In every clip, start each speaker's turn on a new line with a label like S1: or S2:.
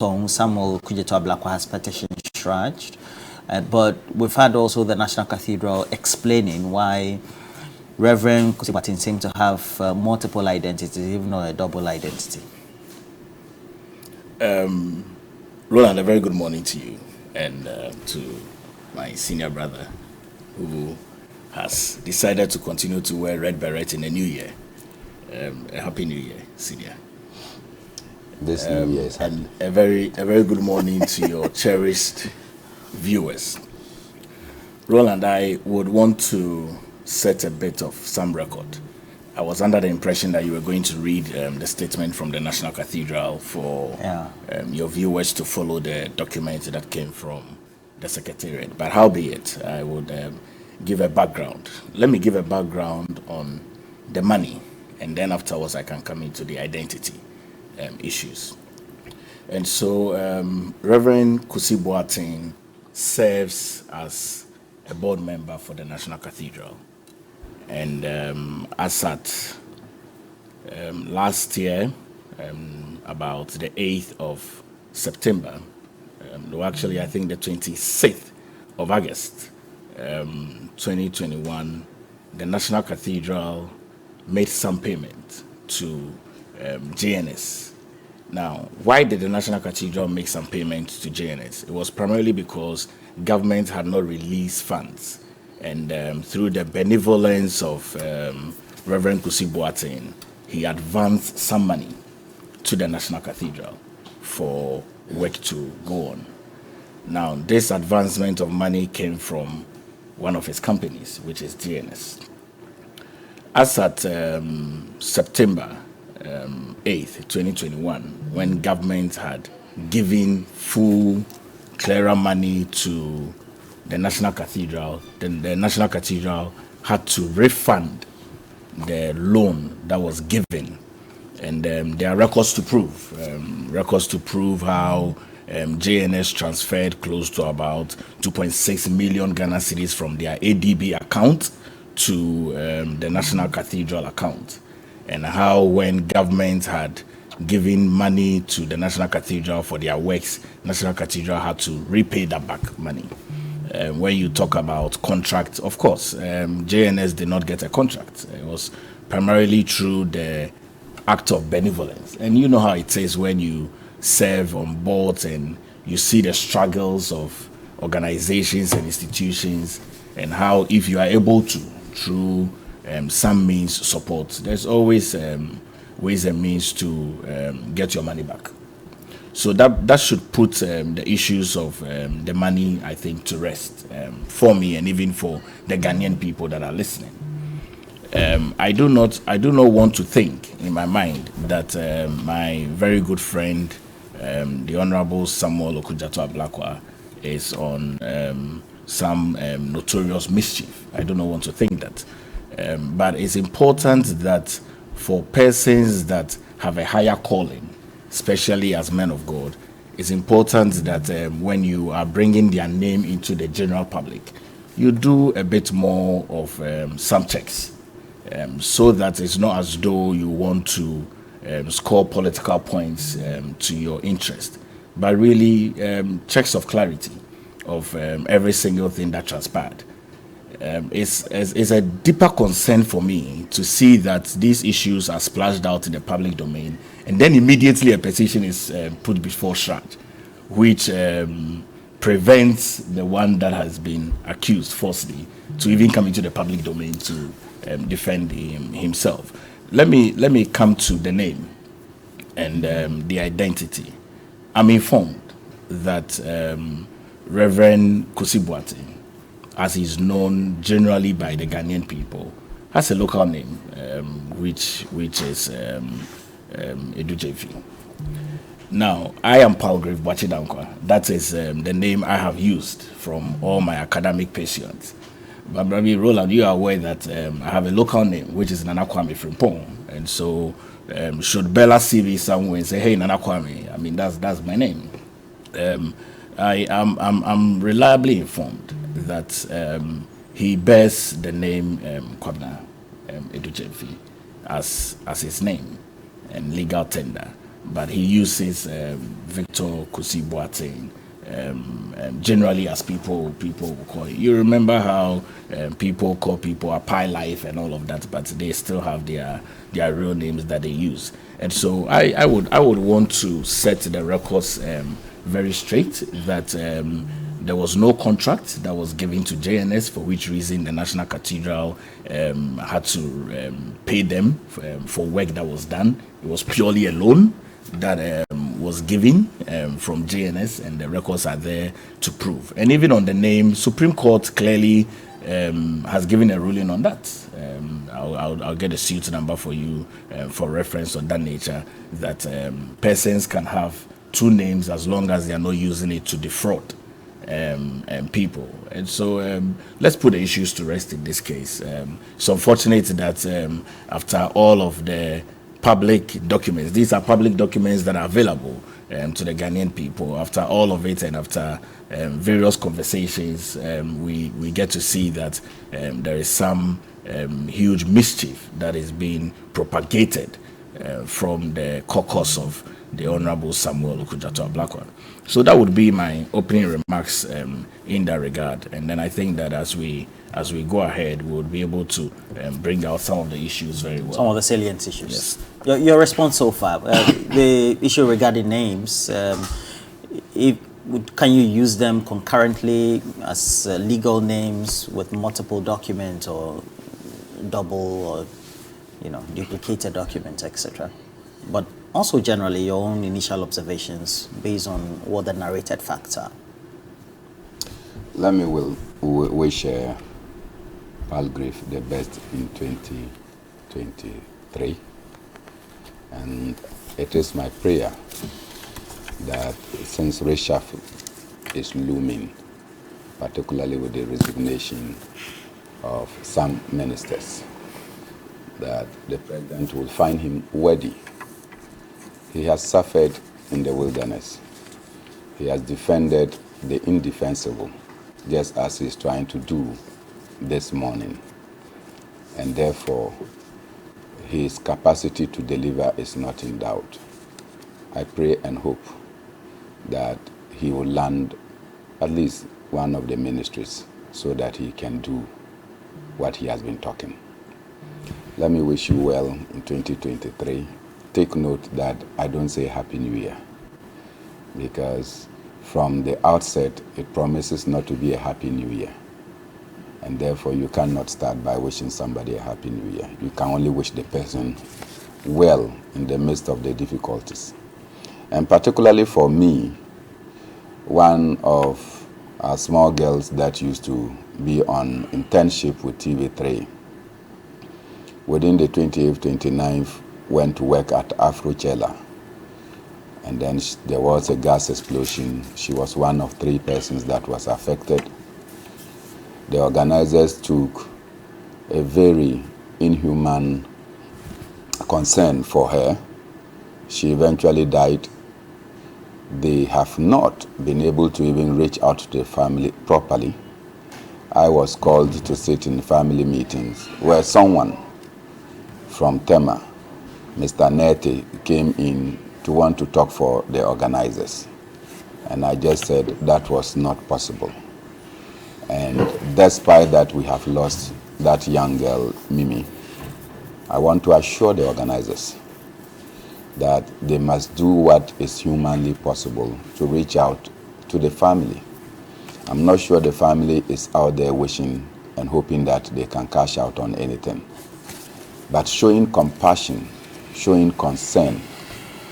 S1: song, Samuel Kujeto Ablakwa has petition charged. But we've had also the National Cathedral explaining why Reverend Kusibatin seemed to have multiple identities, even though a double identity.
S2: Roland, a very good morning to you and to my senior brother who has decided to continue to wear red beret in the new year. A happy new year, senior.
S3: This new year is happy.
S2: And a very good morning to your cherished viewers. Roland, I would want to set a bit of some record. I was under the impression that you were going to read the statement from the National Cathedral for your viewers to follow the document that came from the Secretariat. But howbeit, I would give a background. Let me give a background on the money, and then afterwards I can come into the identity issues. And so Reverend Kusi Boateng serves as a board member for the National Cathedral. And as at last year, about the 8th of September, no, actually I think the 26th of August, 2021, the National Cathedral made some payment to JNS. Now, why did the National Cathedral make some payment to JNS? It was primarily because government had not released funds. And through the benevolence of Reverend Kusi Boateng, he advanced some money to the National Cathedral for work to go on. Now, this advancement of money came from one of his companies, which is DNS. As at September 8th, 2021, when government had given full, clearer money to the National Cathedral, then the National Cathedral had to refund the loan that was given. And there are records to prove how JNS transferred close to about 2.6 million Ghana cedis from their ADB account to the National Cathedral account. And how when government had given money to the National Cathedral for their works, National Cathedral had to repay that back money. When you talk about contracts, of course, JNS did not get a contract. It was primarily through the act of benevolence. And you know how it is when you serve on boards and you see the struggles of organizations and institutions, and how if you are able to, through some means, support, there's always ways and means to get your money back. So that should put the issues of the money, I think, to rest for me and even for the Ghanaian people that are listening. I do not want to think in my mind that my very good friend, the Honorable Samuel Kujeto Ablakwa, is on some notorious mischief. I do not want to think that. But it's important that for persons that have a higher calling, especially as men of God, it's important that when you are bringing their name into the general public, you do a bit more of some checks, so that it's not as though you want to score political points to your interest, but really checks of clarity of every single thing that transpired. It's a deeper concern for me to see that these issues are splashed out in the public domain, and then immediately a petition is put before Shroud, which prevents the one that has been accused falsely to even come into the public domain to defend himself. Let me come to the name and the identity. I'm informed that Reverend Kusi Boateng, as is known generally by the Ghanaian people, has a local name, which is Edujefi. Now, I am Palgrave Bachidankwa. That is the name I have used from all my academic patients. But Brother Roland, you are aware that I have a local name, which is Nana Kwame Frimpong. And so, should Bella see me somewhere and say, "Hey, Nana Kwame," I mean, that's my name. I'm reliably informed that he bears the name Kwabna Edujefi as his name and legal tender. but he uses Victor Kusi Boateng generally as people will call it. You remember how people call people a pie life and all of that, but they still have their real names that they use. And so I would want to set the records very straight that there was no contract that was given to JNS, for which reason the National Cathedral had to pay them for work that was done. It was purely a loan that was given from JNS, and the records are there to prove. And even on the name, Supreme Court clearly has given a ruling on that. I'll get a suit number for you for reference on that nature, that persons can have two names as long as they are not using it to defraud people. And so let's put the issues to rest in this case. It's unfortunate that after all of the public documents, these are public documents that are available to the Ghanaian people, after all of it and after various conversations, we get to see that there is some huge mischief that is being propagated from the caucus of the Honorable Samuel Okudzato Ablakwa. So that would be my opening remarks in that regard. And then I think that as we go ahead, we would be able to bring out some of the issues very well.
S1: Some of the salient issues.
S2: Yes.
S1: Your response so far, the issue regarding names, can you use them concurrently as legal names with multiple documents, or double or duplicated documents, etc.? But also generally your own initial observations based on what the narrated facts are.
S3: Let me wish Palgrave the best in 2023, and it is my prayer that since reshuffle is looming, particularly with the resignation of some ministers, that the president will find him worthy. He has suffered in the wilderness. He has defended the indefensible, just as he's trying to do this morning. And therefore, his capacity to deliver is not in doubt. I pray and hope that he will land at least one of the ministries so that he can do what he has been talking. Let me wish you well in 2023. Take note that I don't say Happy New Year, because from the outset it promises not to be a Happy New Year. And therefore you cannot start by wishing somebody a Happy New Year. You can only wish the person well in the midst of the difficulties. And particularly for me, one of our small girls that used to be on internship with TV3, within the 28th, 29th, went to work at Afrochella. And then there was a gas explosion. She was one of 3 persons that was affected. The organizers took a very inhuman concern for her. She eventually died. They have not been able to even reach out to the family properly. I was called to sit in family meetings where someone from Tema, Mr. Nete, came in to want to talk for the organizers. And I just said that was not possible. And despite that we have lost that young girl, Mimi, I want to assure the organizers that they must do what is humanly possible to reach out to the family. I'm not sure the family is out there wishing and hoping that they can cash out on anything. But showing compassion, showing concern,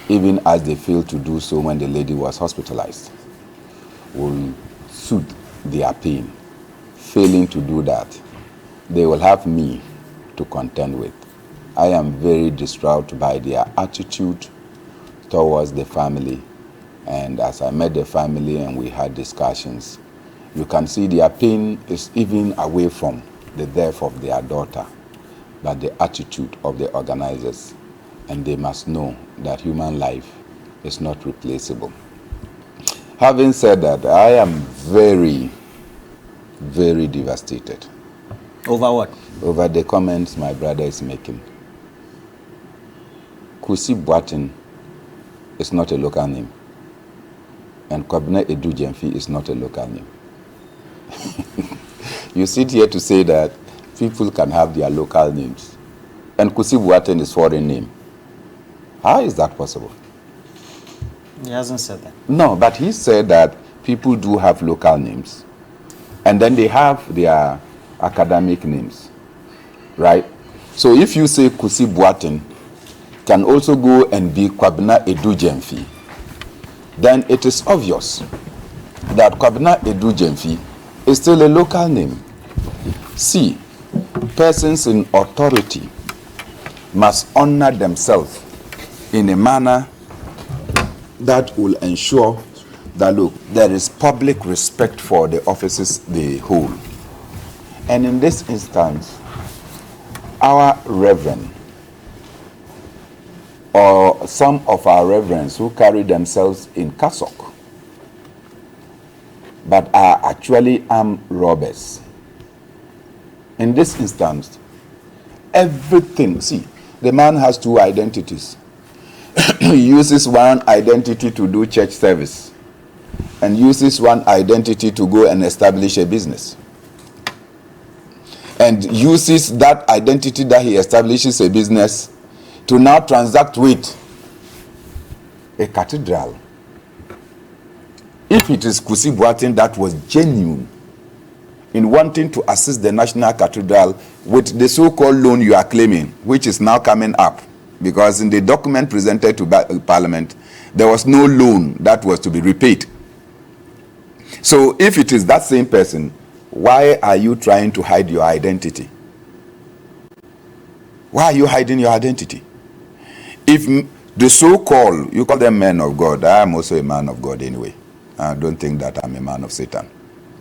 S3: even as they failed to do so when the lady was hospitalized, will soothe their pain. Failing to do that, they will have me to contend with. I am very distraught by their attitude towards the family. And as I met the family and we had discussions, you can see their pain is even away from the death of their daughter, but the attitude of the organizers. And they must know that human life is not replaceable. Having said that, I am very, very devastated.
S1: Over what?
S3: Over the comments my brother is making. Kusi Boateng is not a local name. And Kwabena Edu Jemfi is not a local name. You sit here to say that people can have their local names. And Kusi Buaten is foreign name. How is that possible?
S1: He hasn't said that.
S3: No, but he said that people do have local names. And then they have their academic names. Right? So if you say Kusi Buaten can also go and be Kwabena Edu Jemfi, then it is obvious that Kwabena Edu Jemfi is still a local name. See, persons in authority must honor themselves in a manner that will ensure that, look, there is public respect for the offices they hold. And in this instance, our reverend, or some of our reverends who carry themselves in cassock, but are actually armed robbers. In this instance, everything, see, the man has two identities. He uses one identity to do church service and uses one identity to go and establish a business. And uses that identity that he establishes a business to now transact with a cathedral. If it is Kusi Buaten that was genuine in wanting to assist the National Cathedral with the so-called loan you are claiming, which is now coming up, because in the document presented to Parliament, there was no loan that was to be repaid. So if it is that same person, why are you trying to hide your identity? Why are you hiding your identity? If the so-called, you call them men of God, I am also a man of God anyway. I don't think that I'm a man of Satan.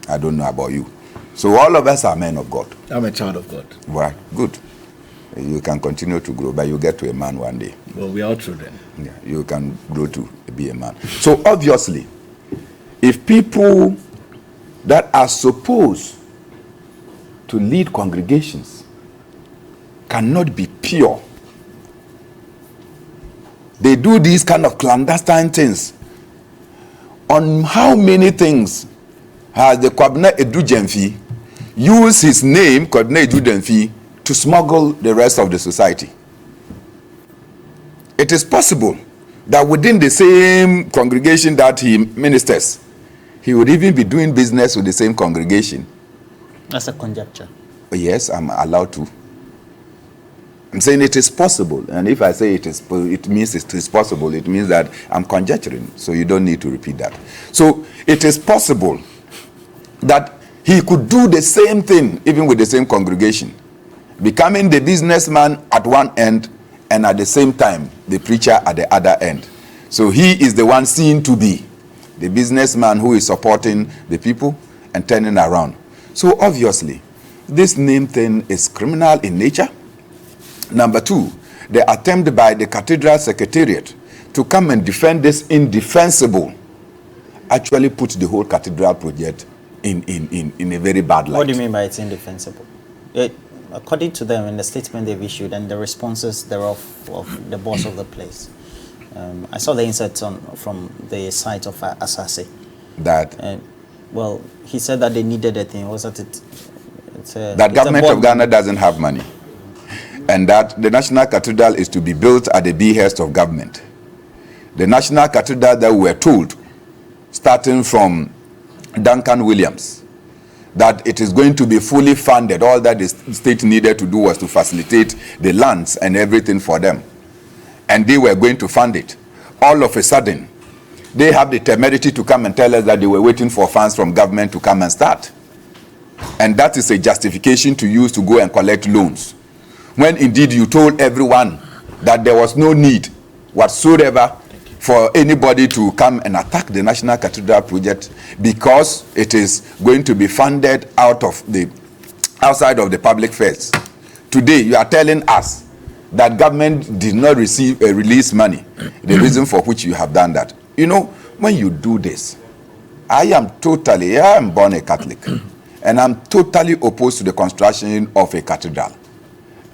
S3: I don't know about you. So all of us are men of God.
S2: I'm a child of God.
S3: Right, good. You can continue to grow, but you get to a man one day.
S2: Well, we are all children.
S3: Yeah, you can grow to be a man. So obviously, if people that are supposed to lead congregations cannot be pure, they do these kind of clandestine things. On how many things has the Kwabena Edu Jemfi used his name, Kwabena Edu Jemfi, to smuggle the rest of the society? It is possible that within the same congregation that he ministers, he would even be doing business with the same congregation.
S1: That's a conjecture.
S3: Yes, I'm allowed to. I'm saying it is possible. And if I say it means it is possible, it means that I'm conjecturing. So you don't need to repeat that. So it is possible that he could do the same thing even with the same congregation, becoming the businessman at one end and at the same time the preacher at the other end. So he is the one seen to be the businessman who is supporting the people and turning around. So obviously, this name thing is criminal in nature. Number two, the attempt by the Cathedral Secretariat to come and defend this indefensible actually puts the whole cathedral project in a very bad light.
S1: What do you mean by it's indefensible? According to them, in the statement they've issued and the responses thereof of the boss of the place, I saw the inserts from the site of Asase.
S3: That
S1: well, he said that they needed a thing. Was that it?
S3: That government of Ghana doesn't have money, and that the National Cathedral is to be built at the behest of government. The National Cathedral that we were told, starting from Duncan Williams, that it is going to be fully funded. All that the state needed to do was to facilitate the lands and everything for them. And they were going to fund it. All of a sudden, they have the temerity to come and tell us that they were waiting for funds from government to come and start. And that is a justification to use to go and collect loans. When indeed you told everyone that there was no need whatsoever for anybody to come and attack the National Cathedral project because it is going to be funded outside of the public funds. Today, you are telling us that government did not release money, the reason for which you have done that. You know, when you do this, I am born a Catholic, and I'm totally opposed to the construction of a cathedral.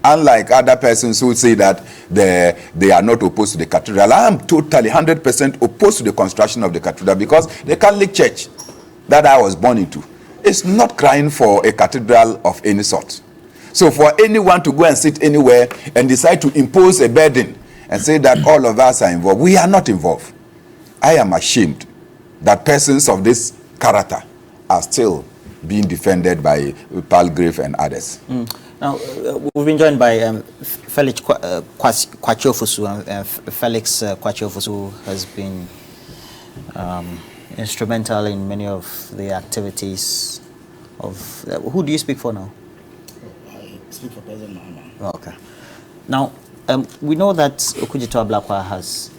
S3: Unlike other persons who say that they are not opposed to the cathedral, I am totally 100% opposed to the construction of the cathedral, because the Catholic Church that I was born into is not crying for a cathedral of any sort. So for anyone to go and sit anywhere and decide to impose a burden and say that all of us are involved, we are not involved. I am ashamed that persons of this character are still being defended by Palgrave and others.
S1: Now, we've been joined by Felix Kwachiofosu. Felix Kwachiofosu has been instrumental in many of the activities of... who do you speak for now?
S4: I speak for President Mahama.
S1: Oh, okay. Now, we know that Okudzeto Ablakwa has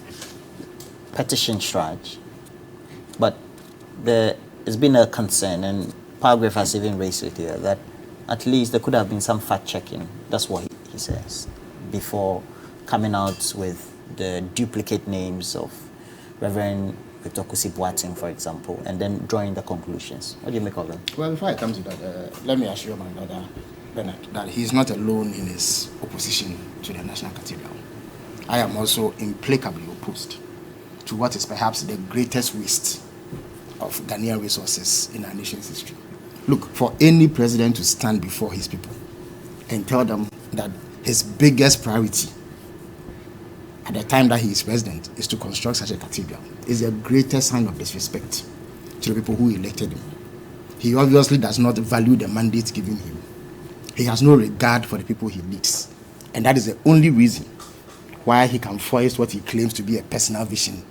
S1: petition strike, but there has been a concern, and Palgrave has even raised it here, that at least there could have been some fact-checking, that's what he says, before coming out with the duplicate names of Reverend Victor Kusi Boateng, for example, and then drawing the conclusions. What do you make of them?
S4: Well, before I come to that, let me assure my brother Bernard that he's not alone in his opposition to the National Cathedral. I am also implacably opposed to what is perhaps the greatest waste of Ghanaian resources in our nation's history. Look, for any president to stand before his people and tell them that his biggest priority at the time that he is president is to construct such a cathedral is the greatest sign of disrespect to the people who elected him. He obviously does not value the mandate given him. He has no regard for the people he leads. And that is the only reason why he can foist what he claims to be a personal vision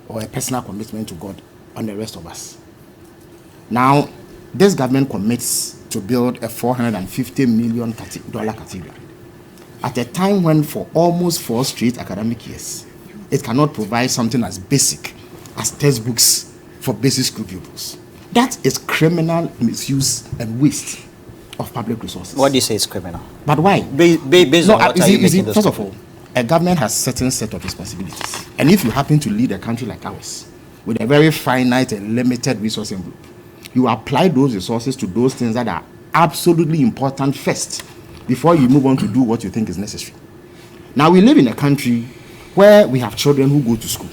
S4: or a personal commitment to God on the rest of us. Now, this government commits to build a $450 million cathedral at a time when for almost 4 straight academic years, it cannot provide something as basic as textbooks for basic school pupils. That is criminal misuse and waste of public resources.
S1: What do you say is criminal?
S4: But why?
S1: Based on what are you making those
S4: first of all, a government has certain set of responsibilities. And if you happen to lead a country like ours, with a very finite and limited resource envelope, you apply those resources to those things that are absolutely important first, before you move on to do what you think is necessary. Now, we live in a country where we have children who go to school.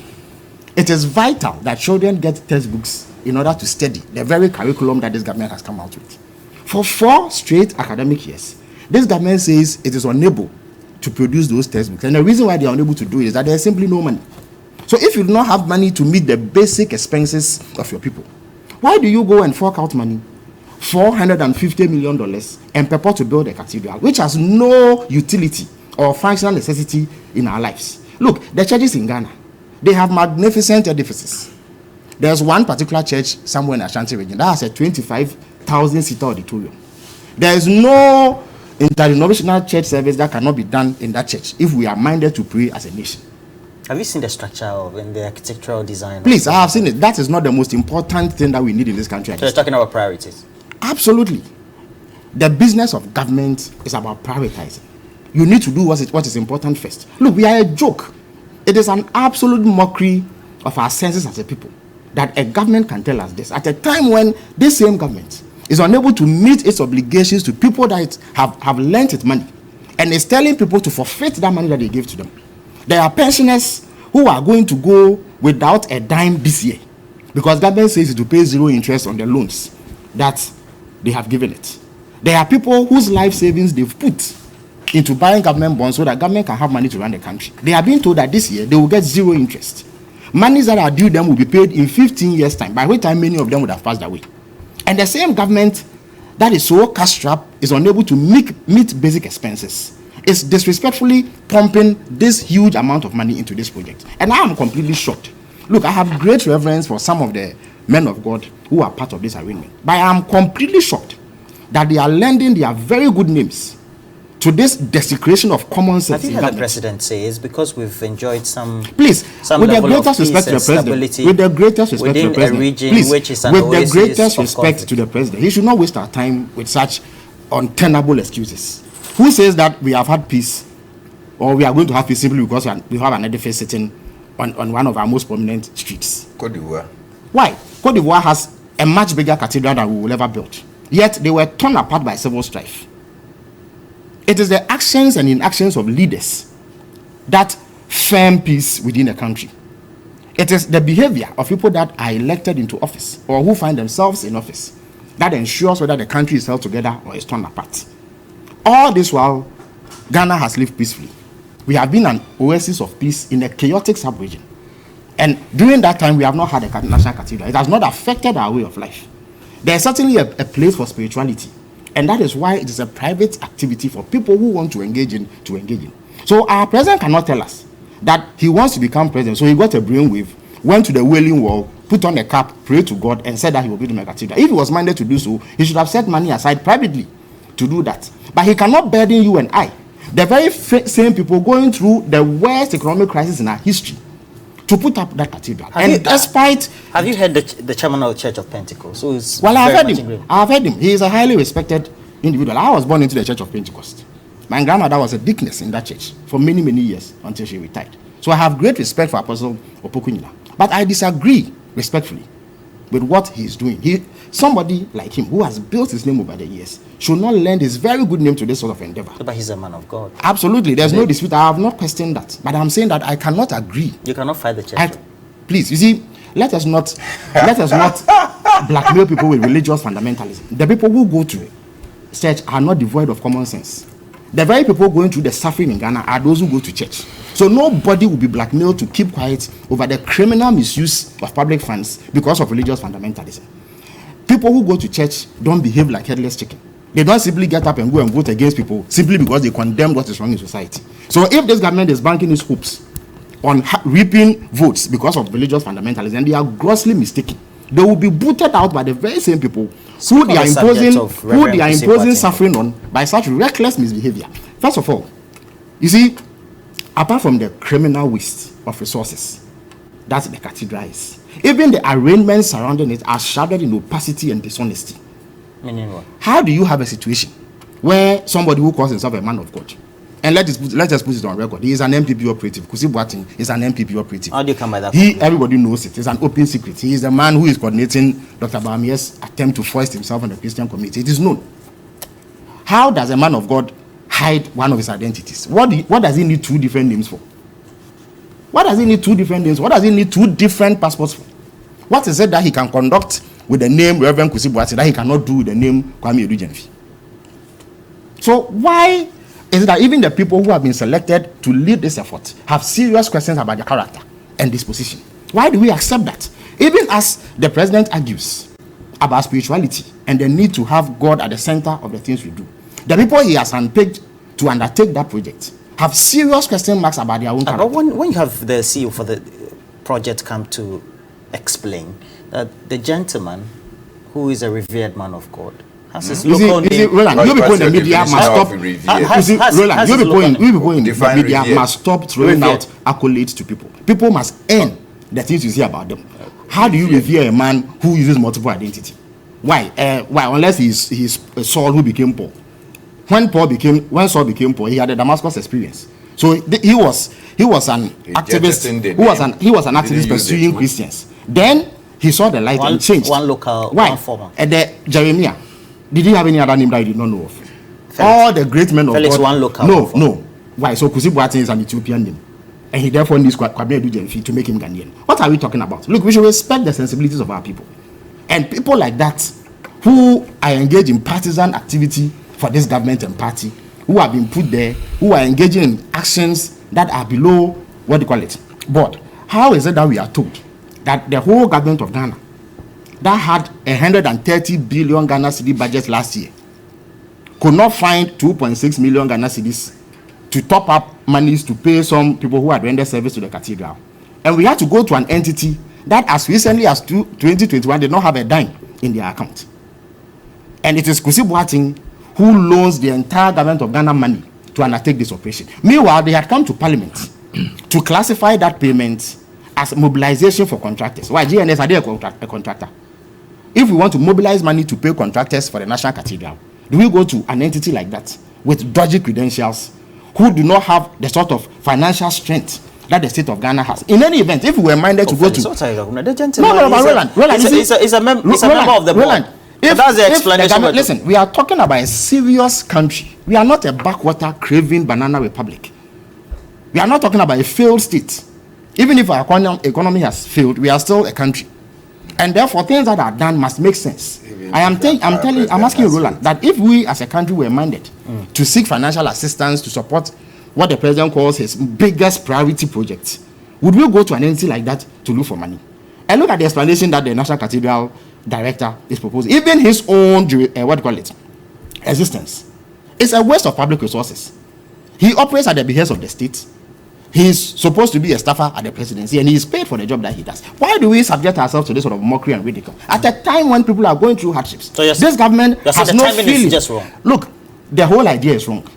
S4: It is vital that children get textbooks in order to study the very curriculum that this government has come out with. For 4 straight academic years, this government says it is unable to produce those textbooks. And the reason why they are unable to do it is that there is simply no money. So if you do not have money to meet the basic expenses of your people, why do you go and fork out money, $450 million, and purport to build a cathedral, which has no utility or functional necessity in our lives? Look, the churches in Ghana, they have magnificent edifices. There's one particular church somewhere in Ashanti region that has a 25,000-seater auditorium. There is no interdenominational church service that cannot be done in that church if we are minded to pray as a nation.
S1: Have you seen the structure and the architectural design?
S4: Please, I have seen it. That is not the most important thing that we need in this country.
S1: So you're talking about priorities?
S4: Absolutely. The business of government is about prioritizing. You need to do what is important first. Look, we are a joke. It is an absolute mockery of our senses as a people that a government can tell us this at a time when this same government is unable to meet its obligations to people that have lent it money, and is telling people to forfeit that money that they gave to them. There are pensioners who are going to go without a dime this year because government says it will pay 0 interest on the loans that they have given it. There are people whose life savings they've put into buying government bonds so that government can have money to run the country. They are being told that this year they will get 0 interest. Monies that are due them will be paid in 15 years' time, by which time many of them would have passed away. And the same government that is so cash-strapped is unable to meet basic expenses. Is disrespectfully pumping this huge amount of money into this project. And I am completely shocked. Look, I have great reverence for some of the men of God who are part of this arrangement. But I am completely shocked that they are lending their very good names to this desecration of common sense.
S1: I think what the president says, because we've enjoyed some
S4: with the greatest respect to the president, with the greatest respect to the president,
S1: which is
S4: with the greatest respect to the president, he should not waste our time with such untenable excuses. Who says that we have had peace, or we are going to have peace simply because we have an edifice sitting on one of our most prominent streets?
S3: Cote d'Ivoire.
S4: Why? Cote d'Ivoire has a much bigger cathedral than we will ever build. Yet they were torn apart by civil strife. It is the actions and inactions of leaders that firm peace within a country. It is the behavior of people that are elected into office or who find themselves in office that ensures whether the country is held together or is torn apart. All this while, Ghana has lived peacefully. We have been an oasis of peace in a chaotic sub-region. And during that time, we have not had a national cathedral. It has not affected our way of life. There is certainly a place for spirituality. And that is why it is a private activity for people who want to engage in. So our president cannot tell us that he wants to become president. So he got a brainwave, went to the Wailing Wall, put on a cap, prayed to God, and said that he will build a cathedral. If he was minded to do so, he should have set money aside privately to do that. But he cannot burden you and I, the very same people going through the worst economic crisis in our history, to put up that cathedral. Have
S1: you heard the chairman of the Church of Pentecost? So it's
S4: I've heard him. He is a highly respected individual. I was born into the Church of Pentecost. My grandmother was a deaconess in that church for many, many years until she retired. So I have great respect for Apostle Opokunyina. But I disagree respectfully with what he is doing. Somebody like him who has built his name over the years should not lend his very good name to this sort of endeavor.
S1: But he's a man of God.
S4: Absolutely. There's no dispute. I have not questioned that. But I'm saying that I cannot agree.
S1: You cannot fight the church.
S4: Please, you see, let us not blackmail people with religious fundamentalism. The people who go to church are not devoid of common sense. The very people going through the suffering in Ghana are those who go to church. So nobody will be blackmailed to keep quiet over the criminal misuse of public funds because of religious fundamentalism. People who go to church don't behave like headless chicken. They don't simply get up and go and vote against people simply because they condemn what is wrong in society. So if this government is banking its hopes on reaping votes because of religious fundamentalism, they are grossly mistaken. They will be booted out by the very same people who they are imposing suffering on by such reckless misbehavior. First of all, you see, apart from the criminal waste of resources that the cathedral is, even the arrangements surrounding it are shrouded in opacity and dishonesty.
S1: Meaning what?
S4: How do you have a situation where somebody who calls himself a man of God, and let's just put it on record, he is an MPP operative. Kusi Boateng is an MPP operative.
S1: How do you come by that?
S4: Everybody knows it. It's an open secret. He is the man who is coordinating Dr. Bamiye's attempt to foist himself on the Christian community. It is known. How does a man of God hide one of his identities? What does he need two different names for? What does he need two different names? What does he need two different passports for? What is it that he can conduct with the name Reverend Kusi Boateng that he cannot do with the name Kwame Edu-Jenfi? So why is it that even the people who have been selected to lead this effort have serious questions about their character and disposition? Why do we accept that? Even as the president argues about spirituality and the need to have God at the center of the things we do, the people he has handpicked to undertake that project have serious question marks about their own character.
S1: But when you have the CEO for the project come to explain that the gentleman who is a revered man of God has his local name.
S4: Roland, you people in the media must stop. Roland, you people in the media must stop throwing out accolades to people. People must earn the things you see about them. How do you revere a man who uses multiple identity? Why? Unless he's Saul who became Paul. When Saul became Paul, he had a Damascus experience. So he was an activist. He was an activist pursuing Christians. Then he saw the light and changed.
S1: One former.
S4: And Jeremiah, did he have any other name that you did not know of? Felix. All the great men of
S1: Felix,
S4: God.
S1: one local.
S4: No. Why? So Kusi Boateng is an Ethiopian name, and he therefore needs Kwame Edu-Jenfi to make him Ghanaian. What are we talking about? Look, we should respect the sensibilities of our people, and people like that who are engaged in partisan activity for this government and party, who have been put there, who are engaging in actions that are below board. How is it that we are told that the whole government of Ghana that had 130 billion Ghana cedi budget last year could not find 2.6 million Ghana cedis to top up monies to pay some people who had rendered service to the cathedral? And we had to go to an entity that as recently as 2021 did not have a dime in their account. And it is Kusi Boateng who loans the entire government of Ghana money to undertake this operation. Meanwhile, they had come to Parliament to classify that payment as mobilization for contractors. Why? GNS are they a contractor? If we want to mobilize money to pay contractors for the National Cathedral, do we go to an entity like that with dodgy credentials who do not have the sort of financial strength that the state of Ghana has? In any event, if we were minded to go to...
S1: The gentleman
S4: Roland,
S1: is a member of the board.
S4: Roland,
S1: that's the explanation.
S4: Listen, we are talking about a serious country. We are not a backwater craving banana republic. We are not talking about a failed state. Even if our economy has failed, we are still a country. And therefore, things that are done must make sense. I'm asking you, Roland, that if we as a country were minded to seek financial assistance to support what the president calls his biggest priority project, would we go to an entity like that to look for money? And look at the explanation that the National Cathedral director is proposing. Even his own, existence. It's a waste of public resources. He operates at the behest of the state. He's supposed to be a staffer at the presidency, and he's paid for the job that he does. Why do we subject ourselves to this sort of mockery and ridicule at a time when people are going through hardships?
S1: So
S4: this government has no feeling.
S1: Just wrong.
S4: Look, the whole idea is wrong.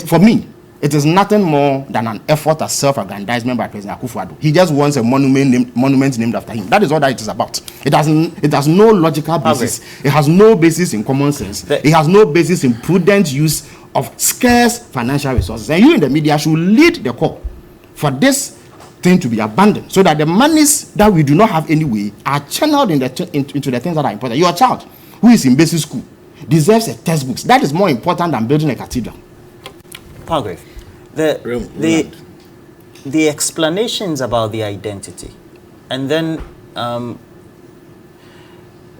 S4: For me, it is nothing more than an effort at self-aggrandizement by President Akufo-Addo. He just wants a monument named after him. That is all that it is about. It has no logical basis. Okay. It has no basis in common sense. It has no basis in prudent use of scarce financial resources. And you in the media should lead the call for this thing to be abandoned, so that the monies that we do not have anyway are channeled into the things that are important. Your child who is in basic school deserves a textbook. That is more important than building a cathedral.
S1: Palgrave, the explanations about the identity, and then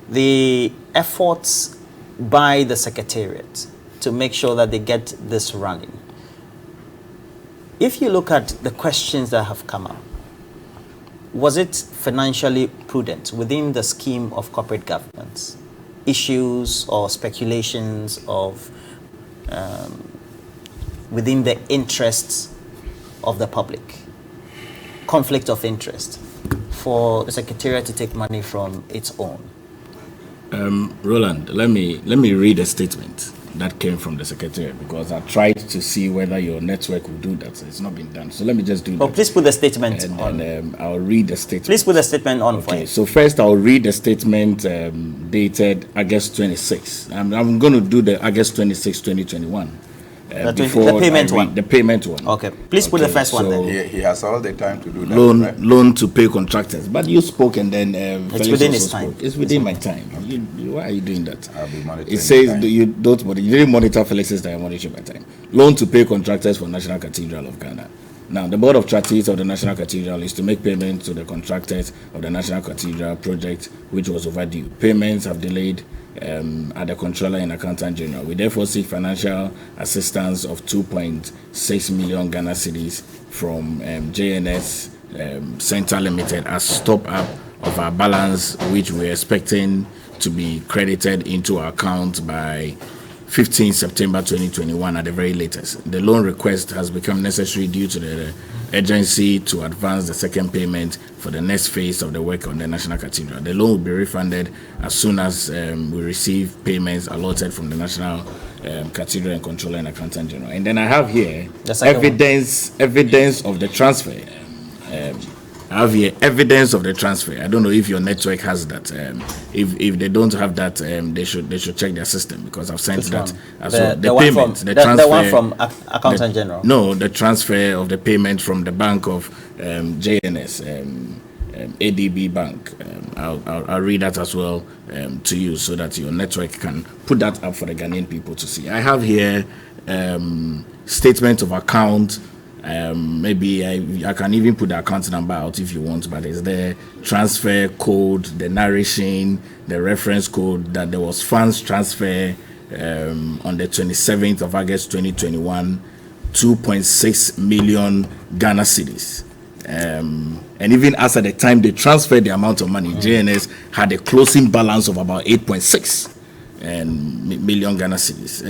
S1: the efforts by the Secretariat to make sure that they get this running. If you look at the questions that have come up, was it financially prudent within the scheme of corporate governance? Issues or speculations of within the interests of the public, conflict of interest for the Secretariat to take money from its own?
S2: Roland, let me read a statement that came from the Secretariat, because I tried to see whether your network will do that. So it's not been done. So let me just do that.
S1: Please put the statement on.
S2: And I'll read the statement.
S1: Please put the statement on.
S2: Okay, so first I'll read the statement dated August 26. I'm going to do the August 26, 2021.
S1: The payment one.
S2: The payment one.
S1: Okay. Please put the first one then.
S3: He has all the time to do that.
S2: Loan to pay contractors. But you spoke, and then
S1: it's within his time.
S2: It's within my time. Why are you doing that?
S3: I'll be monitoring.
S2: It says you didn't monitor Felix's time, monitor my time. Loan to pay contractors for National Cathedral of Ghana. Now, the Board of Trustees of the National Cathedral is to make payments to the contractors of the National Cathedral project, which was overdue. Payments have delayed at the Controller and Accountant General. We therefore seek financial assistance of 2.6 million Ghana cedis from JNS Center Limited as top up of our balance, which we're expecting to be credited into our account by 15 September 2021 at the very latest. The loan request has become necessary due to the urgency to advance the second payment for the next phase of the work on the National Cathedral. The loan will be refunded as soon as we receive payments allotted from the National Cathedral and Controller and Accountant General. And then I have here evidence of the transfer. I have here evidence of the transfer. I don't know if your network has that. If they don't have that, they should check their system, because I've sent that as well. The payment, the transfer.
S1: The one from Accountant General.
S2: No, the transfer of the payment from the bank of JNS, ADB Bank. I'll read that as well to you, so that your network can put that up for the Ghanaian people to see. I have here statement of account. Maybe I can even put the account number out if you want, but it's there. Transfer code, the narration, the reference code, that there was funds transfer on the 27th of August 2021, 2.6 million Ghana cedis. And even as at the time they transferred the amount of money, JNS had a closing balance of about 8.6 million Ghana cedis.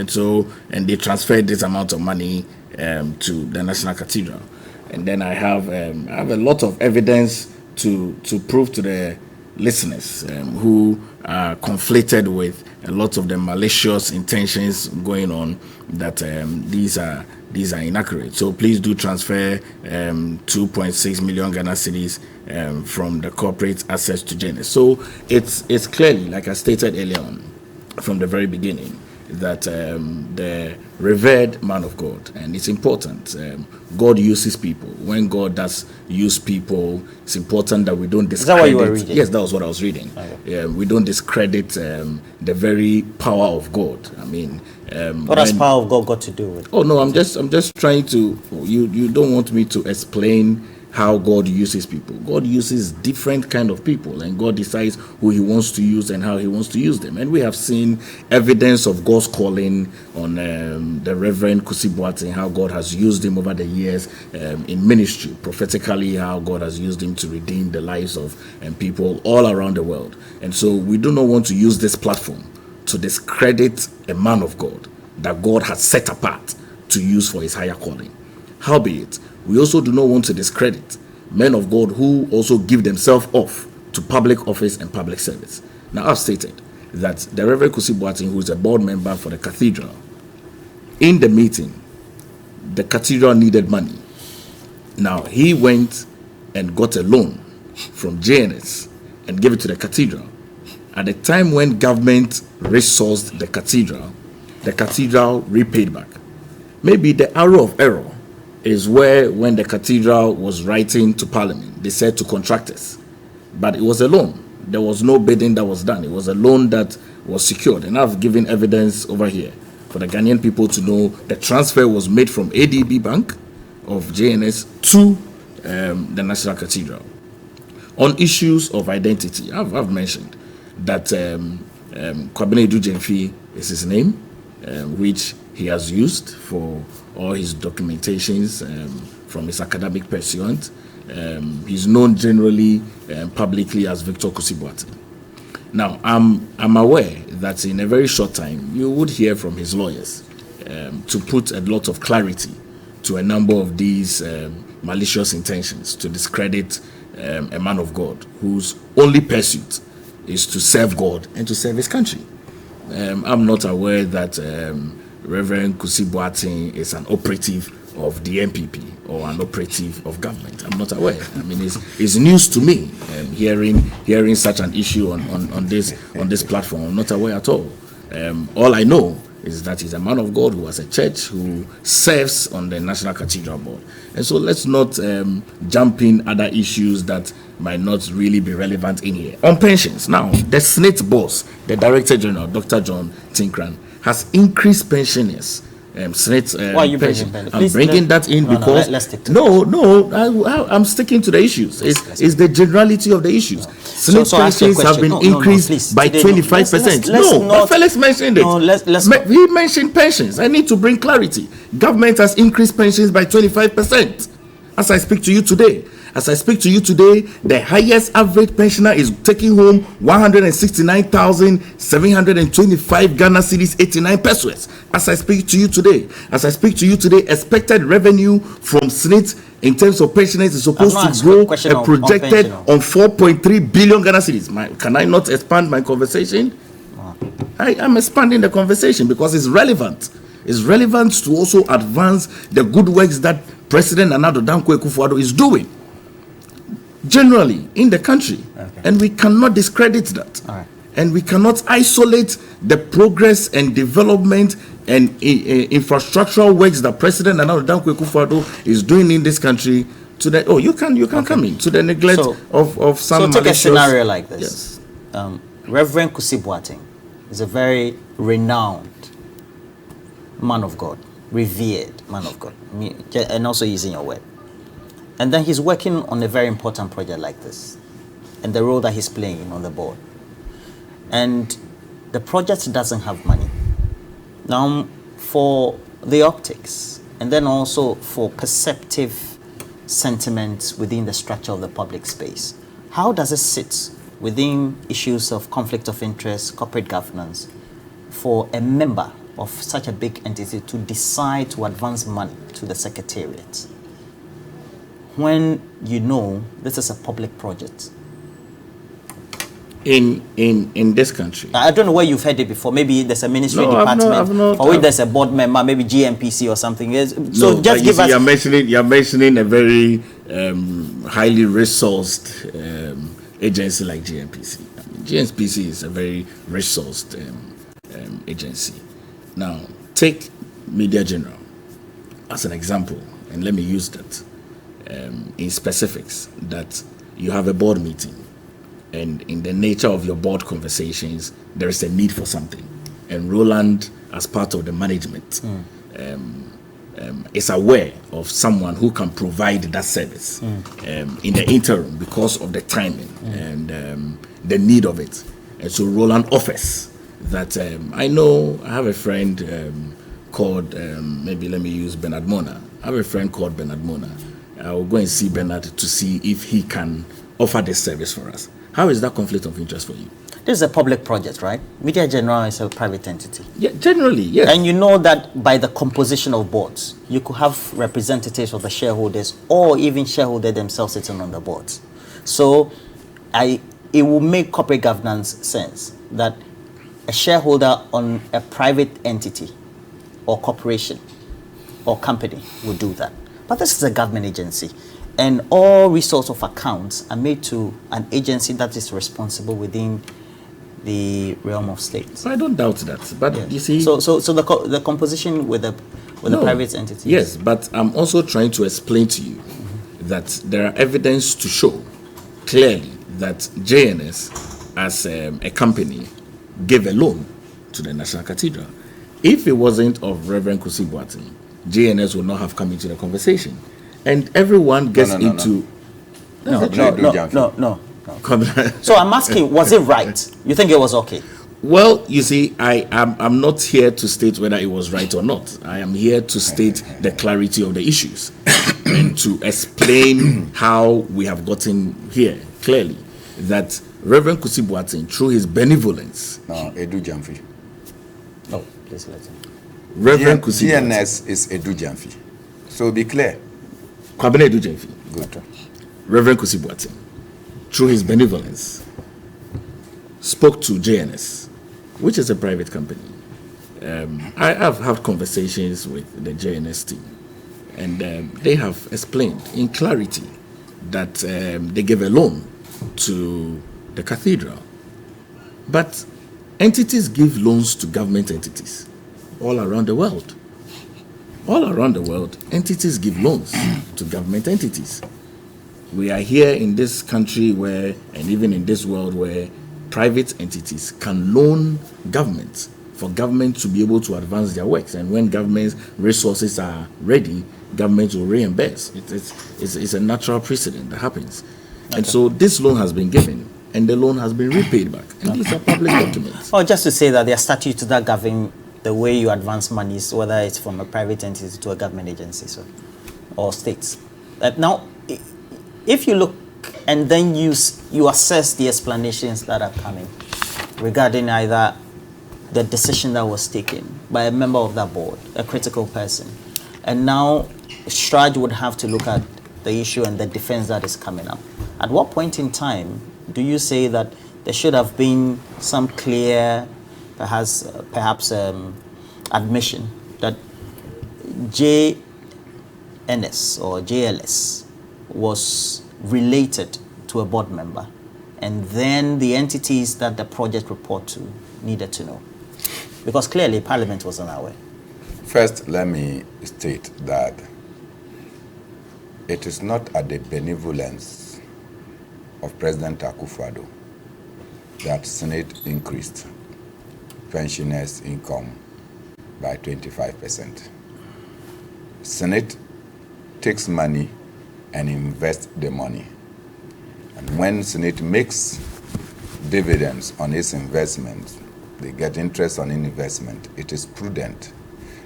S2: And they transferred this amount of money to the National Cathedral. And then I have a lot of evidence to prove to the listeners who are conflicted with a lot of the malicious intentions going on, that these are inaccurate. So please do transfer 2.6 million Ghana cedis from the corporate assets to JNS. So it's clearly, like I stated earlier on, from the very beginning, that the revered man of God, and it's important, God uses people. When God does use people, it's important that we don't discredit.
S1: Is that what you were reading?
S2: Yes, that was what I was reading.
S1: Okay.
S2: We don't discredit the very power of God. I mean,
S1: what has power of God got to do with?
S2: Oh no, I'm just trying to. You don't want me to explain how God uses people. God uses different kind of people, and God decides who He wants to use and how He wants to use them. And we have seen evidence of God's calling on the Reverend Kusi Boateng, how God has used him over the years in ministry, prophetically, how God has used him to redeem the lives of people all around the world. And so we do not want to use this platform to discredit a man of God that God has set apart to use for His higher calling. Howbeit, we also do not want to discredit men of God who also give themselves off to public office and public service. Now, I've stated that the Reverend Kusi Boateng, who is a board member for the Cathedral, in the meeting, the Cathedral needed money. Now, he went and got a loan from JNS and gave it to the Cathedral. At the time when government resourced the Cathedral repaid back. Maybe the arrow of error is where, when the Cathedral was writing to Parliament, they said to contractors, but it was a loan. There was no bidding that was done. It was a loan that was secured, and I've given evidence over here for the Ghanaian people to know the transfer was made from ADB Bank of JNS to the National Cathedral. On issues of identity, I've mentioned that Kwabena Edu-Gyamfi is his name, which he has used for all his documentations from his academic pursuit. He's known generally publicly as Victor Kusi Boateng. Now, I'm aware that in a very short time you would hear from his lawyers to put a lot of clarity to a number of these malicious intentions to discredit a man of God whose only pursuit is to serve God and to serve his country. I'm not aware that Reverend Kusi Boateng is an operative of the NPP or an operative of government. I'm not aware. I mean, it's news to me hearing such an issue on this platform. I'm not aware at all. All I know is that he's a man of God who has a church, who serves on the National Cathedral Board. And so let's not jump in other issues that might not really be relevant in here. On pensions, now, the Senate boss, the Director General, Dr. John Tinkran, has increased pensioners. Senate
S1: Why are you
S2: pension.
S1: bringing
S2: I'm bringing that in because
S1: let's stick to
S2: I'm sticking to the issues. It's the generality of the issues. Senate pensions have been increased by 25%. No, Felix mentioned it.
S1: No,
S2: he mentioned pensions. I need to bring clarity. Government has increased pensions by 25%. As I speak to you today, the highest average pensioner is taking home 169,725 Ghana cedis, 89 pesos. As I speak to you today, expected revenue from SNIT in terms of pensioners is supposed to grow and projected on 4.3 billion Ghana cedis. Can I not expand my conversation? I am expanding the conversation because it's relevant. It's relevant to also advance the good works that President Nana Addo Dankwa Akufo-Addo is doing generally in the country, and we cannot discredit that. And we cannot isolate the progress and development and infrastructural works that President Nana Addo Dankwa Akufo-Addo is doing in this country to the you can come in to the neglect of some.
S1: So take a scenario like this. Yes. Reverend Kusi Boateng is a very renowned man of God, revered man of God, and also using your word. And then he's working on a very important project like this, and the role that he's playing on the board. And the project doesn't have money. Now, for the optics, and then also for perceptive sentiments within the structure of the public space, how does it sit within issues of conflict of interest, corporate governance, for a member of such a big entity to decide to advance money to the Secretariat when you know this is a public project?
S2: In this country,
S1: I don't know where you've heard it before. Maybe there's a ministry department, or there's a board member, maybe GMPC or something. So just give us.
S2: You're mentioning a very highly resourced agency like GMPC. I mean, GMPC is a very resourced agency. Now, take Media General as an example, and let me use that in specifics, that you have a board meeting, and in the nature of your board conversations, there is a need for something. And Roland, as part of the management, is aware of someone who can provide that service in the interim because of the timing and the need of it. And so Roland offers that I know I have a friend called, maybe let me use Bernard Mona. I have a friend called Bernard Mona. I will go and see Bernard to see if he can offer this service for us. How is that conflict of interest for you?
S1: This is a public project, right? Media General is a private entity.
S2: Yeah, generally, yes.
S1: And you know that by the composition of boards, you could have representatives of the shareholders or even shareholders themselves sitting on the boards. So it will make corporate governance sense that a shareholder on a private entity or corporation or company would do that. But this is a government agency, and all resource of accounts are made to an agency that is responsible within the realm of states.
S2: I don't doubt that, but
S1: Yes.
S2: you see...
S1: So the composition with the private entity.
S2: Yes, but I'm also trying to explain to you that there are evidence to show clearly that JNS, as a company, gave a loan to the National Cathedral. If it wasn't of Reverend Kusi Boateng, JNS would not have come into the conversation. And everyone gets into...
S1: No. So I'm asking, was it right? You think it was okay?
S2: Well, you see, I'm not here to state whether it was right or not. I am here to state the clarity of the issues and to explain how we have gotten here clearly. That Reverend Kusi Boateng, through his benevolence...
S3: No, Edu Jamfi.
S1: No, please let him.
S2: Reverend Kusi Boateng.
S3: GNS is Edu Jamfi. So be clear.
S2: Kwabena Edu Jamfi.
S3: Good.
S2: Reverend Kusi Boateng, through his benevolence, spoke to JNS, which is a private company. I have had conversations with the JNS team, and they have explained in clarity that they gave a loan to the cathedral. But entities give loans to government entities all around the world. All around the world, entities give loans to government entities. We are here in this country where, and even in this world where, private entities can loan governments for government to be able to advance their works. And when government's resources are ready, government will reimburse. It's a natural precedent that happens. Okay. And so this loan has been given, and the loan has been repaid back. And these are public documents.
S1: Or just to say that there are statutes that govern the way you advance monies, whether it's from a private entity to a government agency or states. Now, if you look and then you assess the explanations that are coming regarding either the decision that was taken by a member of that board, a critical person, and now Straj would have to look at the issue and the defense that is coming up. At what point in time do you say that there should have been some clear, perhaps admission that JNS or JLS was related to a board member, and then the entities that the project report to needed to know? Because clearly Parliament was unaware.
S3: First, let me state that it is not at the benevolence of President Akufo-Addo that Senate increased pensioners' income by 25%. Senate takes money and invests the money. And when Senate makes dividends on its investment, they get interest on investment, it is prudent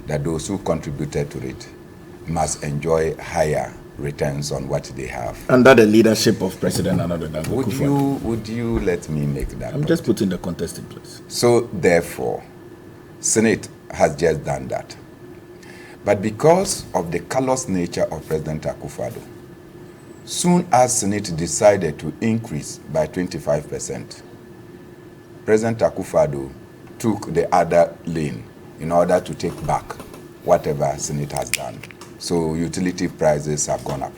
S3: that those who contributed to it must enjoy higher returns on what they have.
S2: Under the leadership of President Akufo-Addo.
S3: Would you let me make that
S2: I'm
S3: point?
S2: just putting the context in place.
S3: So therefore, Senate has just done that. But because of the callous nature of President Akufo-Addo, soon as Senate decided to increase by 25%, President Akufo-Addo took the other lane in order to take back whatever Senate has done. So utility prices have gone up.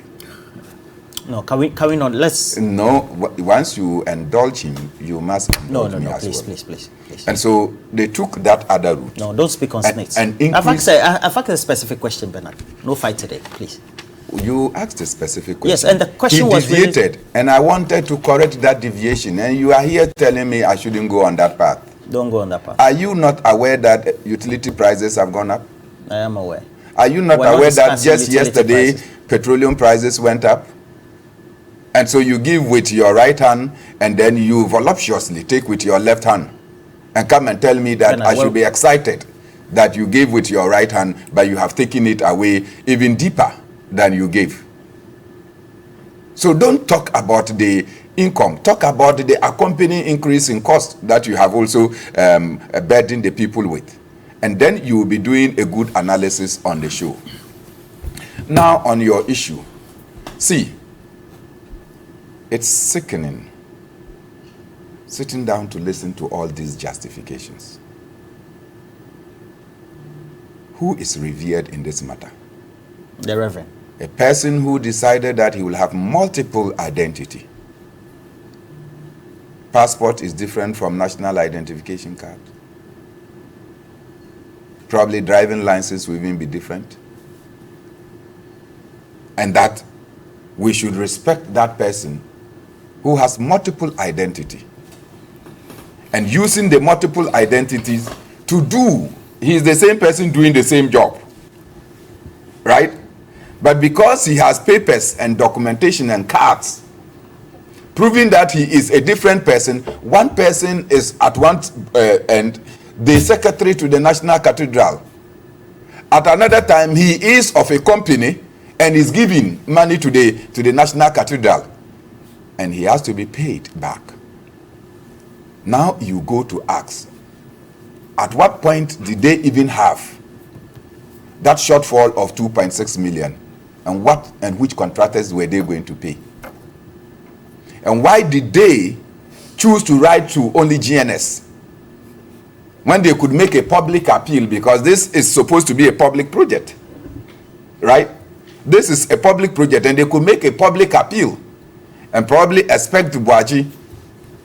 S1: No, can we not? Let's.
S3: No, once you indulge him, you must indulge me as
S1: please,
S3: well.
S1: please.
S3: And so they took that other route.
S1: No, don't speak on snakes.
S3: And
S1: I've asked a specific question, Bernard. No fight today, please.
S3: You asked a specific question.
S1: Yes, and the question was
S3: deviated, and I wanted to correct that deviation, and you are here telling me I shouldn't go on that path.
S1: Don't go on that path.
S3: Are you not aware that utility prices have gone up?
S1: I am aware.
S3: Are you not aware that just yesterday petroleum prices went up? And so you give with your right hand, and then you voluptuously take with your left hand, and come and tell me that I should be excited that you gave with your right hand, but you have taken it away even deeper than you gave. So don't talk about the income. Talk about the accompanying increase in cost that you have also burdened the people with. And then you will be doing a good analysis on the show. Now on your issue. See, it's sickening sitting down to listen to all these justifications. Who is revered in this matter?
S1: The Reverend.
S3: A person who decided that he will have multiple identity. Passport is different from national identification card. Probably driving license will even be different. And that we should respect that person who has multiple identity. And using the multiple identities to do, he is the same person doing the same job. Right? But because he has papers and documentation and cards proving that he is a different person, one person is at one end the secretary to the National Cathedral. At another time, he is of a company and is giving money to the National Cathedral. And he has to be paid back. Now you go to ask, at what point did they even have that shortfall of 2.6 million? And which contractors were they going to pay? And why did they choose to write to only GNS when they could make a public appeal? Because this is supposed to be a public project, right? This is a public project, and they could make a public appeal and probably expect Buaji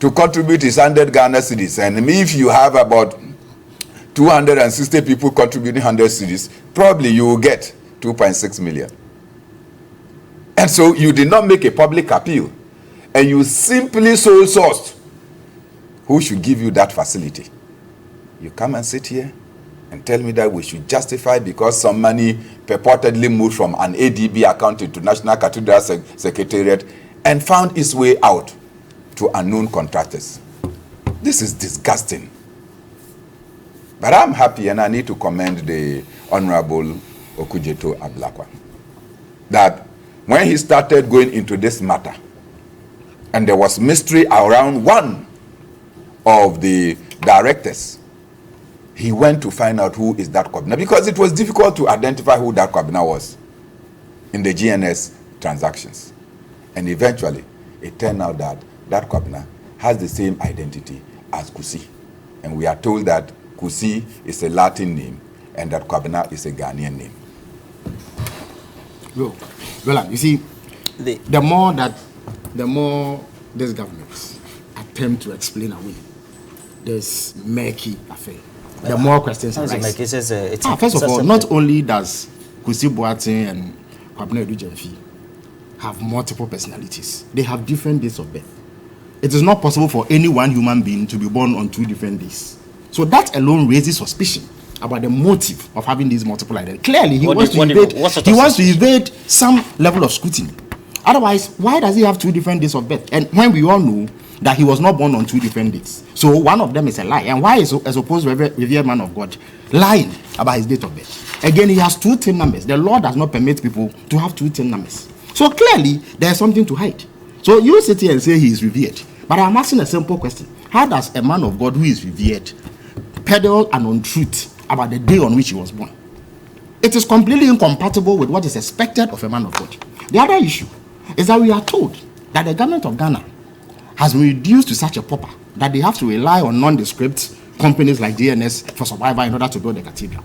S3: to contribute his 100 Ghana cedis. And if you have about 260 people contributing 100 cedis, probably you will get 2.6 million. And so you did not make a public appeal, and you simply sole sourced. Who should give you that facility? You come and sit here and tell me that we should justify because some money purportedly moved from an ADB account into National Cathedral Secretariat and found its way out to unknown contractors. This is disgusting. But I'm happy, and I need to commend the Honorable Okujeto Ablakwa, that when he started going into this matter, and there was mystery around one of the directors, he went to find out who is that Kwabena, because it was difficult to identify who that Kwabena was in the GNS transactions. And eventually, it turned out that that Kwabena has the same identity as Kusi. And we are told that Kusi is a Latin name and that Kwabena is a Ghanaian name.
S4: Well, you see, the more this government attempt to explain away this murky affair, the more questions arise. First of all, not only does Kusi Boateng and Kwabena Edu-Gyamfi have multiple personalities, they have different dates of birth. It is not possible for any one human being to be born on 2 different days. So that alone raises suspicion about the motive of having these multiple identities. Clearly, he wants to evade some level of scrutiny. Otherwise, why does he have 2 different days of birth? And when we all know that he was not born on 2 different days, so one of them is a lie. And why is a supposed revered man of God lying about his date of birth? Again, he has 2 TIN numbers. The law does not permit people to have 2 TIN numbers. So clearly, there is something to hide. So you sit here and say he is revered. But I'm asking a simple question. How does a man of God who is revered peddle an untruth about the day on which he was born? It is completely incompatible with what is expected of a man of God. The other issue is that we are told that the government of Ghana has been reduced to such a pauper that they have to rely on nondescript companies like DNS for survival in order to build the cathedral.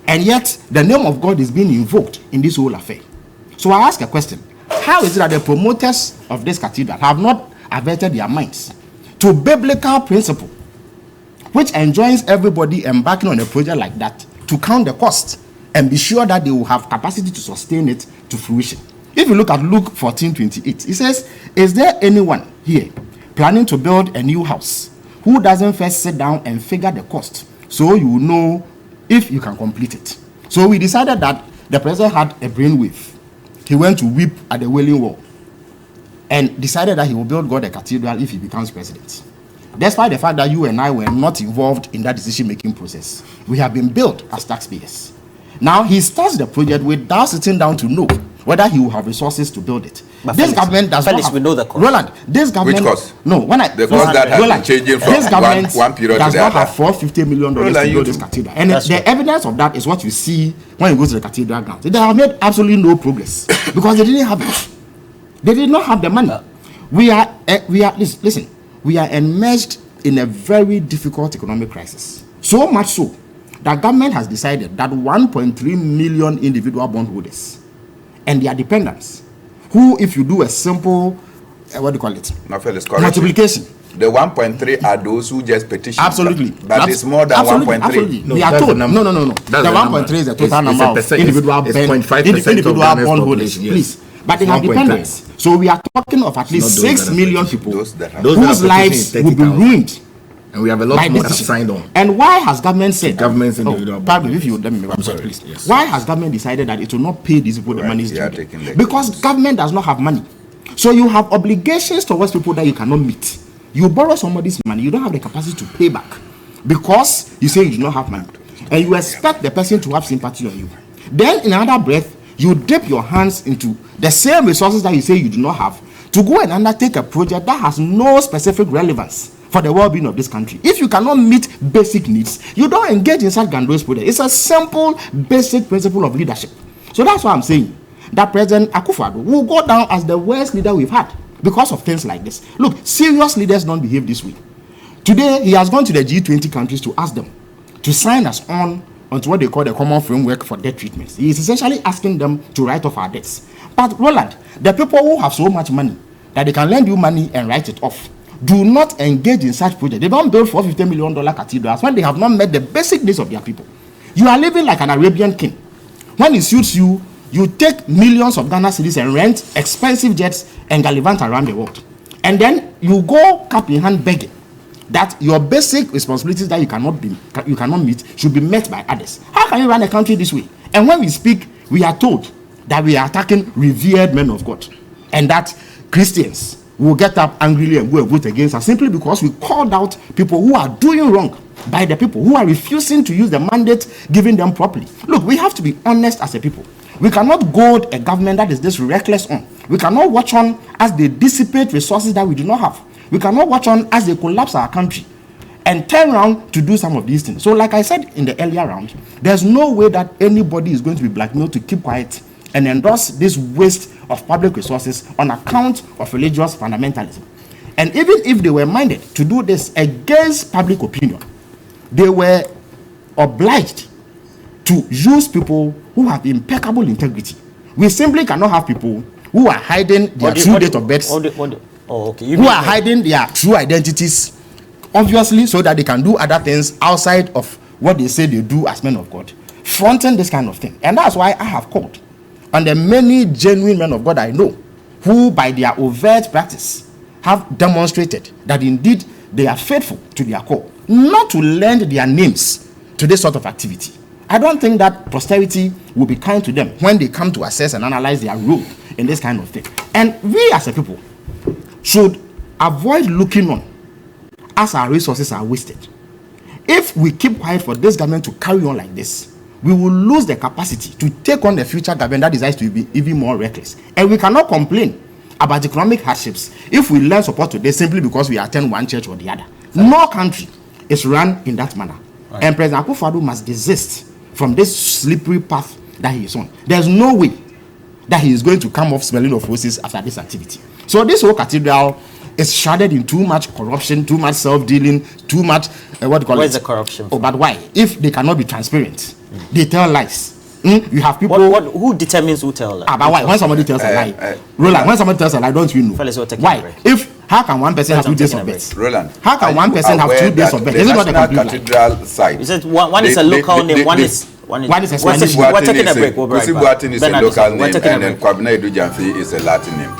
S4: And yet, the name of God is being invoked in this whole affair. So I ask a question. How is it that the promoters of this cathedral have not averted their minds to biblical principle, which enjoins everybody embarking on a project like that to count the cost and be sure that they will have capacity to sustain it to fruition? If you look at Luke 14:28, it says, is there anyone here planning to build a new house who doesn't first sit down and figure the cost so you will know if you can complete it? So we decided that the president had a brainwave. He went to weep at the Wailing Wall and decided that he will build God a cathedral if he becomes president. Despite the fact that you and I were not involved in that decision-making process, we have been billed as taxpayers. Now he starts the project without sitting down to know whether he will have resources to build it.
S1: But
S4: this government does not have,
S1: we know the cost.
S4: Roland, this government...
S5: Which cost?
S4: No, when I...
S5: The cost that has been changing from
S4: this government
S5: one period
S4: does
S5: to the
S4: not
S5: other.
S4: have $450 million to build this cathedral. And the evidence of that is what you see when you go to the cathedral grounds. They have made absolutely no progress because they didn't have it. They did not have the money. We are listen, we are enmeshed in a very difficult economic crisis. So much so that government has decided that 1.3 million individual bondholders and their dependents, who, if you do a simple, what do you call it? Multiplication.
S5: The 1.3 are those who just petition.
S4: Absolutely.
S5: But it's more than 1.3.
S4: Absolutely.
S2: No,
S4: we are told. No. The 1.3 is the total number of individual bondholders.
S2: Yes.
S4: Please. But they have dependents. So we are talking of at least 6 million people whose lives will be ruined.
S2: And we have a lot more signed on.
S4: And why has government said...
S2: Government's individual...
S4: if you let me... I'm sorry, please. Yes. Why has government decided that it will not pay these people the money? Because government does not have money. So you have obligations towards people that you cannot meet. You borrow somebody's money, you don't have the capacity to pay back because you say you do not have money. And you expect the person to have sympathy on you. Then in another breath, you dip your hands into the same resources that you say you do not have to go and undertake a project that has no specific relevance for the well-being of this country. If you cannot meet basic needs, you don't engage in such grandiose projects. It's a simple, basic principle of leadership. So that's why I'm saying that President Akufo-Addo will go down as the worst leader we've had because of things like this. Look, serious leaders don't behave this way. Today, he has gone to the G20 countries to ask them to sign us onto what they call the Common Framework for Debt Treatments. He is essentially asking them to write off our debts. But Roland, the people who have so much money that they can lend you money and write it off do not engage in such projects. They don't build $450 million cathedrals when they have not met the basic needs of their people. You are living like an Arabian king. When it suits you, you take millions of Ghana cedis and rent expensive jets and gallivant around the world. And then you go cap in hand begging that your basic responsibilities that you cannot meet should be met by others. How can you run a country this way? And when we speak, we are told that we are attacking revered men of God and that Christians will get up angrily and go and vote against us simply because we called out people who are doing wrong by the people who are refusing to use the mandate given them properly. Look, we have to be honest as a people. We cannot goad a government that is this reckless on. We cannot watch on as they dissipate resources that we do not have. We cannot watch on as they collapse our country and turn around to do some of these things. So like I said in the earlier round, there's no way that anybody is going to be blackmailed to keep quiet and endorse this waste of public resources on account of religious fundamentalism. And even if they were minded to do this against public opinion, they were obliged to use people who have impeccable integrity. We simply cannot have people who are hiding their true date of birth, who are hiding their true identities, obviously, so that they can do other things outside of what they say they do as men of God, fronting this kind of thing. And that's why I have called on the many genuine men of God I know who, by their overt practice, have demonstrated that indeed they are faithful to their call, not to lend their names to this sort of activity. I don't think that posterity will be kind to them when they come to assess and analyze their role in this kind of thing. And we as a people should avoid looking on as our resources are wasted. If we keep quiet for this government to carry on like this, we will lose the capacity to take on the future government that decides to be even more reckless. And we cannot complain about economic hardships if we lend support today simply because we attend one church or the other. No country is run in that manner. Right. And President Akufo-Addo must desist from this slippery path that he is on. There's no way that he is going to come off smelling of roses after this activity. So this whole cathedral is shrouded in too much corruption, too much self-dealing, too much
S1: Where's the corruption?
S4: Oh, but why? If they cannot be transparent, they tell lies. You have people.
S1: Who determines who tells lie?
S4: But why? When somebody tells a lie, Roland, when somebody tells a lie, don't you know?
S1: Fellas, we're taking a
S4: Why?
S1: break.
S4: How can one person have 2 days of birth?
S5: Roland,
S4: How can one person have 2 days of birth?
S5: The
S4: Is it not a
S5: National
S4: complete
S5: Cathedral site.
S1: You said one is a local name, one is
S4: a
S1: we're taking a break. We'll be right back.
S5: Boatin is a
S1: Bernard,
S5: local
S1: we're
S5: name,
S1: taking a
S5: and then
S1: break.
S5: Kwabena Edu Jamfi is a Latin name.